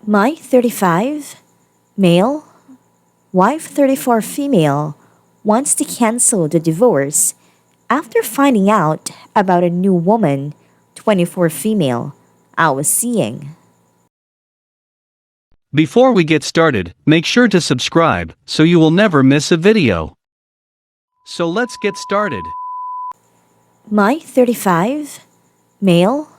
My 35, male, wife 34 female, wants to cancel the divorce after finding out about a new woman, 24 female, I was seeing. Before we get started, make sure to subscribe so you will never miss a video. So let's get started. My 35, male,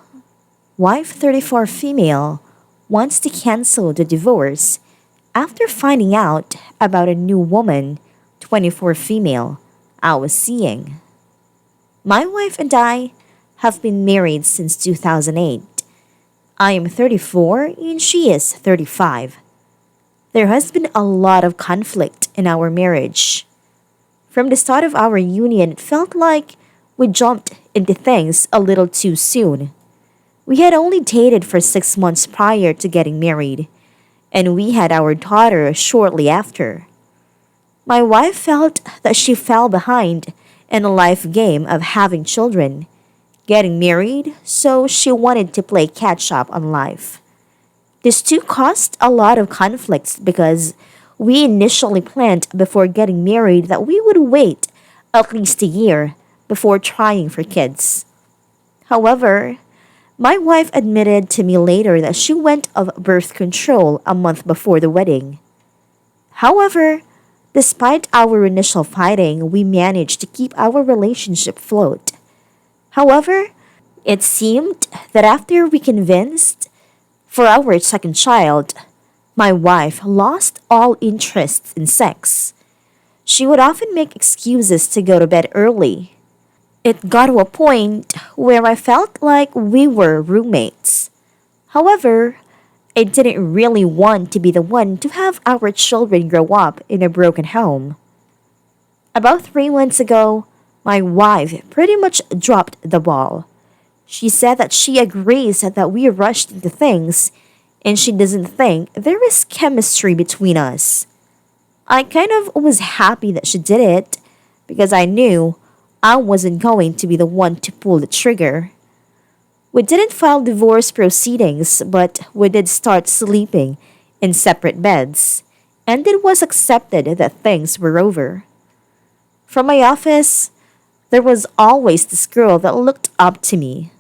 wife 34 female, wants to cancel the divorce after finding out about a new woman, 24 female, I was seeing. My wife and I have been married since 2008. I am 34 and she is 35. There has been a lot of conflict in our marriage. From the start of our union, it felt like we jumped into things a little too soon. We had only dated for 6 months prior to getting married, and we had our daughter shortly after. My wife felt that she fell behind in the life game of having children, getting married, so she wanted to play catch up on life. This too caused a lot of conflicts because we initially planned before getting married that we would wait at least a year before trying for kids. However, my wife admitted to me later that she went of birth control a month before the wedding. However, despite our initial fighting, we managed to keep our relationship afloat. However, it seemed that after we convinced for our second child, my wife lost all interest in sex. She would often make excuses to go to bed early. It got to a point where I felt like we were roommates. However, I didn't really want to be the one to have our children grow up in a broken home. About 3 months ago, my wife pretty much dropped the ball. She said that she agrees that we rushed into things and she doesn't think there is chemistry between us. I kind of was happy that she did it because I knew I wasn't going to be the one to pull the trigger. We didn't file divorce proceedings, but we did start sleeping in separate beds, and it was accepted that things were over. From my office, there was always this girl that looked up to me.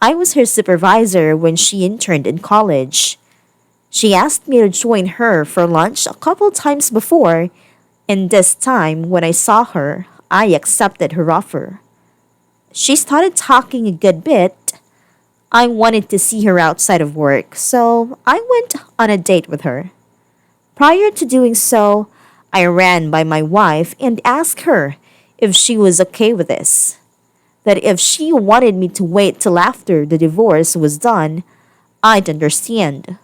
I was her supervisor when she interned in college. She asked me to join her for lunch a couple times before, and this time when I saw her, I accepted her offer. She started talking a good bit. I wanted to see her outside of work, so I went on a date with her. Prior to doing so, I ran by my wife and asked her if she was okay with this. That if she wanted me to wait till after the divorce was done, I'd understand.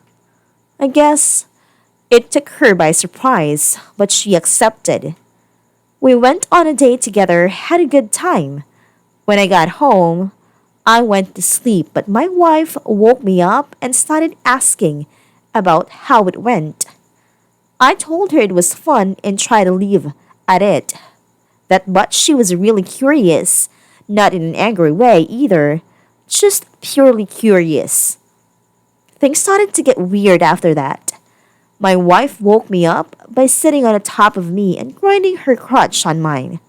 I guess it took her by surprise, but she accepted. We went on a date together, had a good time. When I got home, I went to sleep, but my wife woke me up and started asking about how it went. I told her it was fun and tried to leave at it. But she was really curious, not in an angry way either, just purely curious. Things started to get weird after that. My wife woke me up by sitting on the top of me and grinding her crotch on mine.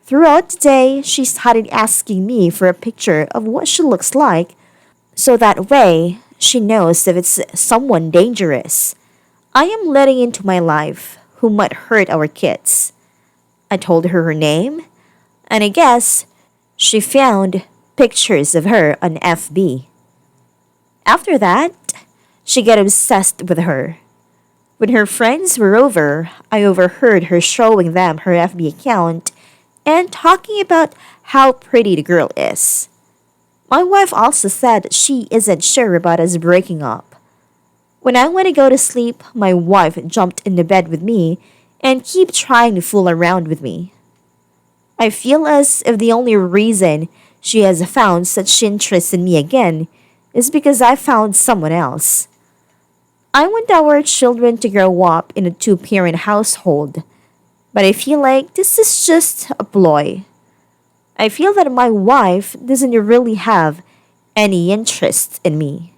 Throughout the day, she started asking me for a picture of what she looks like, so that way she knows if it's someone dangerous I am letting into my life who might hurt our kids. I told her name, and I guess she found pictures of her on FB. After that, she got obsessed with her. When her friends were over, I overheard her showing them her FB account and talking about how pretty the girl is. My wife also said that she isn't sure about us breaking up. When I went to go to sleep, my wife jumped in the bed with me and kept trying to fool around with me. I feel as if the only reason she has found such interest in me again is because I found someone else. I want our children to grow up in a two-parent household, but I feel like this is just a ploy. I feel that my wife doesn't really have any interest in me.